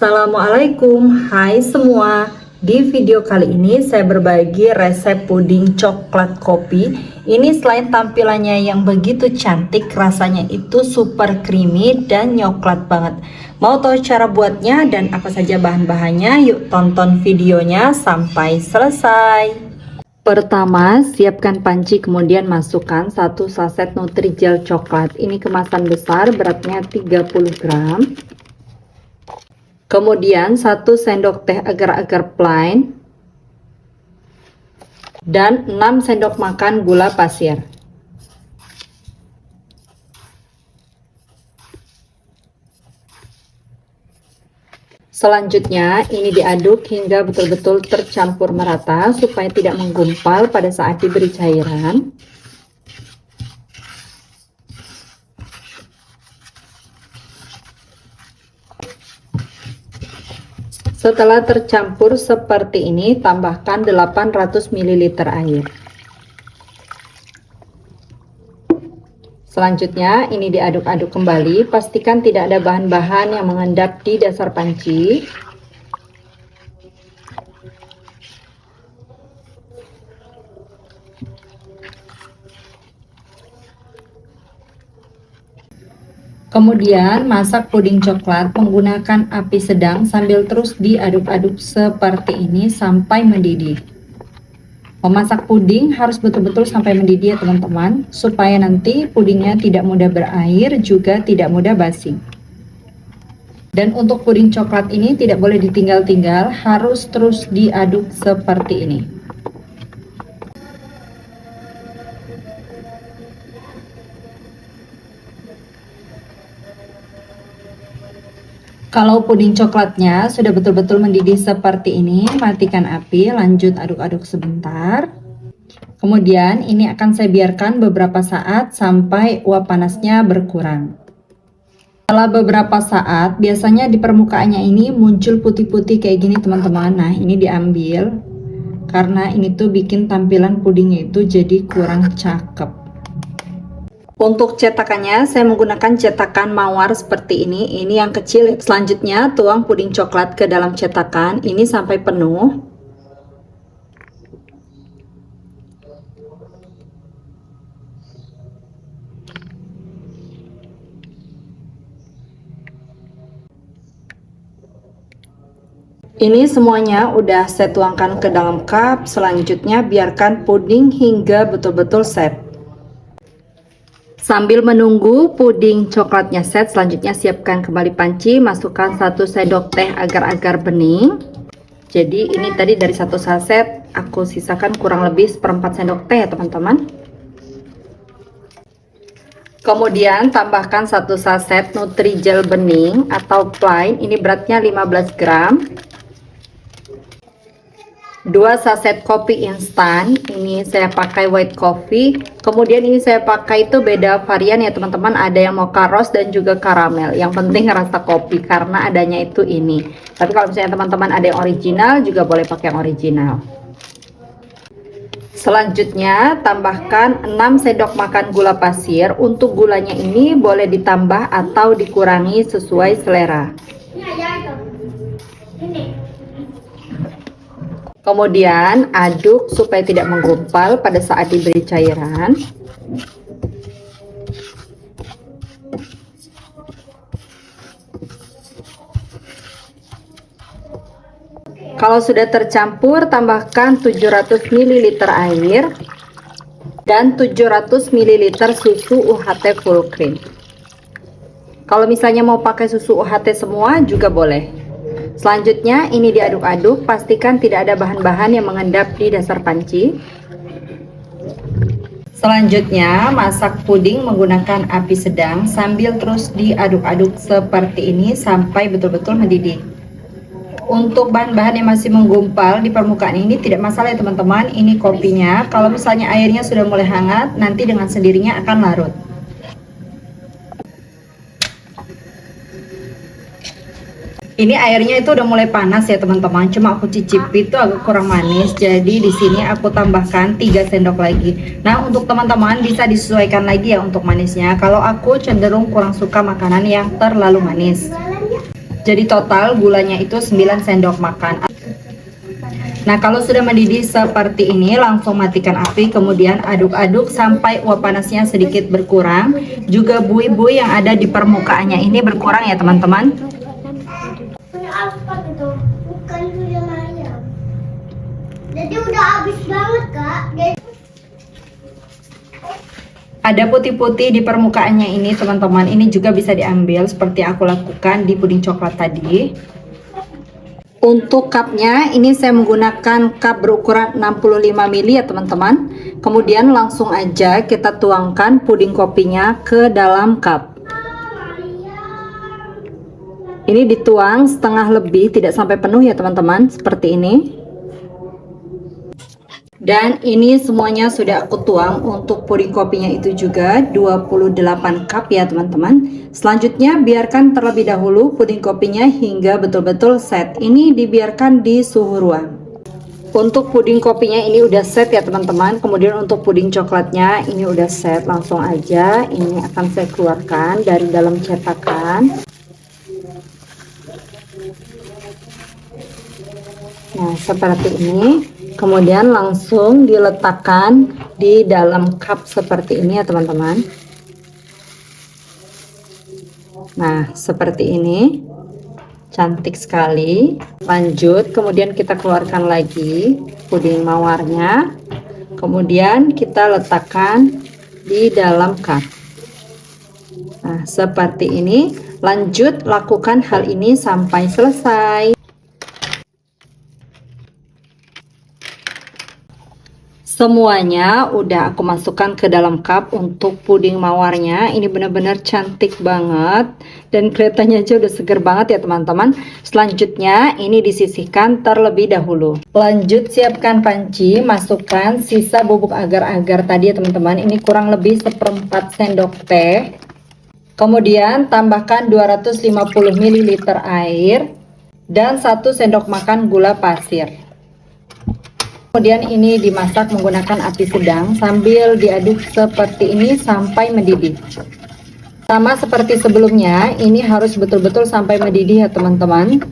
Assalamualaikum, hai semua. Di video kali ini saya berbagi resep puding coklat kopi. Ini selain tampilannya yang begitu cantik, rasanya itu super creamy dan coklat banget. Mau tahu cara buatnya dan apa saja bahan-bahannya? Yuk tonton videonya sampai selesai. Pertama, siapkan panci, kemudian masukkan 1 saset Nutrijel coklat. Ini kemasan besar, beratnya 30 gram. Kemudian 1 sendok teh agar-agar plain dan 6 sendok makan gula pasir. Selanjutnya ini diaduk hingga betul-betul tercampur merata supaya tidak menggumpal pada saat diberi cairan. Setelah tercampur seperti ini, tambahkan 800 ml air. Selanjutnya ini diaduk-aduk kembali, pastikan tidak ada bahan-bahan yang mengendap di dasar panci. Kemudian masak puding coklat menggunakan api sedang sambil terus diaduk-aduk seperti ini sampai mendidih. Memasak puding harus betul-betul sampai mendidih ya teman-teman, supaya nanti pudingnya tidak mudah berair juga tidak mudah basi. Dan untuk puding coklat ini tidak boleh ditinggal-tinggal, harus terus diaduk seperti ini. Kalau puding coklatnya sudah betul-betul mendidih seperti ini, matikan api, lanjut aduk-aduk sebentar. Kemudian ini akan saya biarkan beberapa saat sampai uap panasnya berkurang. Setelah beberapa saat, biasanya di permukaannya ini muncul putih-putih kayak gini teman-teman. Nah, ini diambil karena ini tuh bikin tampilan pudingnya itu jadi kurang cakep. Untuk cetakannya saya menggunakan cetakan mawar seperti ini yang kecil. Selanjutnya tuang puding coklat ke dalam cetakan ini sampai penuh. Ini semuanya udah saya tuangkan ke dalam cup. Selanjutnya biarkan puding hingga betul-betul set. Sambil menunggu puding coklatnya set, selanjutnya siapkan kembali panci, masukkan 1 sendok teh agar-agar bening. Jadi ini tadi dari 1 saset aku sisakan kurang lebih 1/4 sendok teh ya teman-teman. Kemudian tambahkan 1 saset Nutrijel bening atau plain, ini beratnya 15 gram. 2 saset kopi instan, ini saya pakai white coffee. Kemudian ini saya pakai itu beda varian ya teman-teman, ada yang mocha rose dan juga karamel. Yang penting rasa kopi karena adanya itu ini. Tapi kalau misalnya teman-teman ada yang original juga boleh pakai yang original. Selanjutnya tambahkan 6 sendok makan gula pasir. Untuk gulanya ini boleh ditambah atau dikurangi sesuai selera. Kemudian aduk supaya tidak menggumpal pada saat diberi cairan. Kalau sudah tercampur, tambahkan 700 ml air dan 700 ml susu UHT full cream. Kalau misalnya mau pakai susu UHT semua juga boleh. Selanjutnya ini diaduk-aduk, pastikan tidak ada bahan-bahan yang mengendap di dasar panci. Selanjutnya masak puding menggunakan api sedang sambil terus diaduk-aduk seperti ini sampai betul-betul mendidih. Untuk bahan-bahan yang masih menggumpal di permukaan ini tidak masalah ya teman-teman, ini kopinya. Kalau misalnya airnya sudah mulai hangat, nanti dengan sendirinya akan larut. Ini airnya itu udah mulai panas ya teman-teman, cuma aku cicipi itu agak kurang manis, jadi di sini aku tambahkan 3 sendok lagi. Nah, untuk teman-teman bisa disesuaikan lagi ya untuk manisnya. Kalau aku cenderung kurang suka makanan yang terlalu manis. Jadi total gulanya itu 9 sendok makan. Nah, kalau sudah mendidih seperti ini, langsung matikan api, kemudian aduk-aduk sampai uap panasnya sedikit berkurang. Juga buih-buih yang ada di permukaannya ini berkurang ya teman-teman. Jadi udah habis banget kak. Ada putih-putih di permukaannya ini teman-teman. Ini juga bisa diambil seperti aku lakukan di puding coklat tadi. Untuk cupnya ini saya menggunakan cup berukuran 65 ml ya teman-teman. Kemudian langsung aja kita tuangkan puding kopinya ke dalam cup. Ini dituang setengah lebih, tidak sampai penuh ya teman-teman, seperti ini. Dan ini semuanya sudah aku tuang. Untuk puding kopinya itu juga 28 cup ya teman-teman. Selanjutnya biarkan terlebih dahulu puding kopinya hingga betul-betul set. Ini dibiarkan di suhu ruang. Untuk puding kopinya ini udah set ya teman-teman. Kemudian untuk puding coklatnya ini udah set. Langsung aja ini akan saya keluarkan dari dalam cetakan. Nah, seperti ini. Kemudian langsung diletakkan di dalam cup seperti ini ya teman-teman. Nah, seperti ini. Cantik sekali. Lanjut, kemudian kita keluarkan lagi puding mawarnya. Kemudian kita letakkan di dalam cup. Nah, seperti ini. Lanjut, lakukan hal ini sampai selesai. Semuanya udah aku masukkan ke dalam cup. Untuk puding mawarnya ini benar-benar cantik banget dan kelihatannya aja udah seger banget ya teman-teman. Selanjutnya ini disisihkan terlebih dahulu. Lanjut siapkan panci, masukkan sisa bubuk agar-agar tadi ya teman-teman. Ini kurang lebih 1/4 sendok teh. Kemudian tambahkan 250 ml air dan 1 sendok makan gula pasir. Kemudian ini dimasak menggunakan api sedang sambil diaduk seperti ini sampai mendidih. Sama seperti sebelumnya, ini harus betul-betul sampai mendidih ya teman-teman.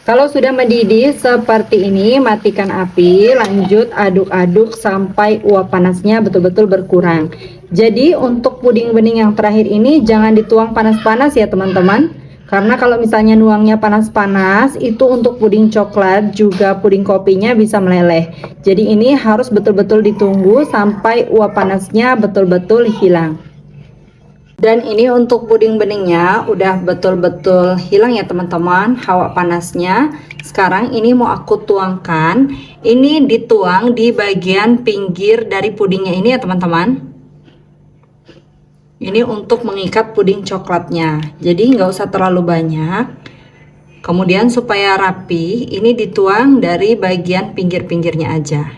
Kalau sudah mendidih seperti ini, matikan api, lanjut aduk-aduk sampai uap panasnya betul-betul berkurang. Jadi untuk puding bening yang terakhir ini jangan dituang panas-panas ya teman-teman. Karena kalau misalnya nuangnya panas-panas, itu untuk puding coklat juga puding kopinya bisa meleleh. Jadi ini harus betul-betul ditunggu sampai uap panasnya betul-betul hilang. Dan ini untuk puding beningnya udah betul-betul hilang ya teman-teman, hawa panasnya. Sekarang ini mau aku tuangkan. Ini dituang di bagian pinggir dari pudingnya ini ya teman-teman. Ini untuk mengikat puding coklatnya, jadi nggak usah terlalu banyak. Kemudian supaya rapi, ini dituang dari bagian pinggir-pinggirnya aja.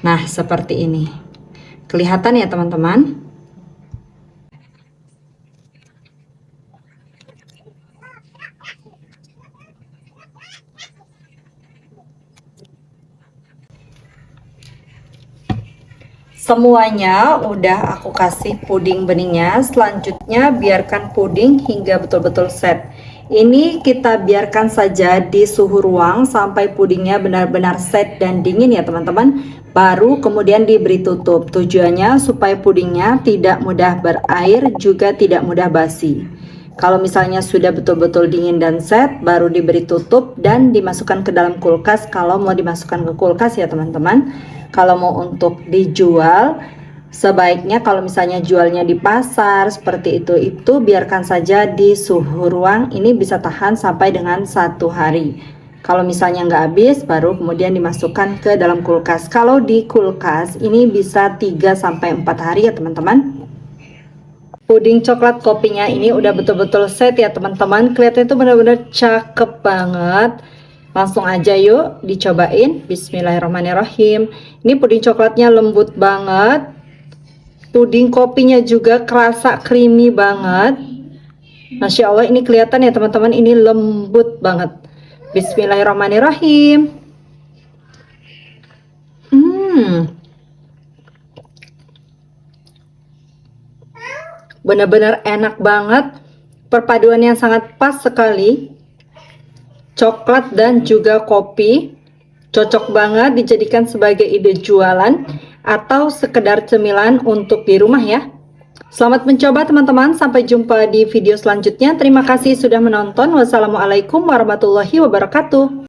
Nah, seperti ini. Kelihatan ya teman-teman? Semuanya udah aku kasih puding beningnya. Selanjutnya biarkan puding hingga betul-betul set. Ini kita biarkan saja di suhu ruang sampai pudingnya benar-benar set dan dingin ya teman-teman. Baru kemudian diberi tutup. Tujuannya supaya pudingnya tidak mudah berair juga tidak mudah basi. Kalau misalnya sudah betul-betul dingin dan set, baru diberi tutup dan dimasukkan ke dalam kulkas. Kalau mau dimasukkan ke kulkas ya teman-teman. Kalau mau untuk dijual, sebaiknya kalau misalnya jualnya di pasar seperti itu biarkan saja di suhu ruang. Ini bisa tahan sampai dengan 1 hari. Kalau misalnya nggak habis, baru kemudian dimasukkan ke dalam kulkas. Kalau di kulkas ini bisa 3-4 hari ya teman-teman. Puding coklat kopinya ini udah betul-betul set ya teman-teman. Kelihatannya itu benar-benar cakep banget. Langsung aja yuk dicobain. Bismillahirrahmanirrahim. Ini puding coklatnya lembut banget. Puding kopinya juga kerasa creamy banget. Masya Allah, ini kelihatan ya teman-teman, ini lembut banget. Bismillahirrahmanirrahim. Benar-benar enak banget. Perpaduan yang sangat pas sekali. coklat dan juga kopi. Cocok banget dijadikan sebagai ide jualan atau sekedar cemilan untuk di rumah ya. Selamat mencoba teman-teman, sampai jumpa di video selanjutnya. Terima kasih sudah menonton. Wassalamualaikum warahmatullahi wabarakatuh.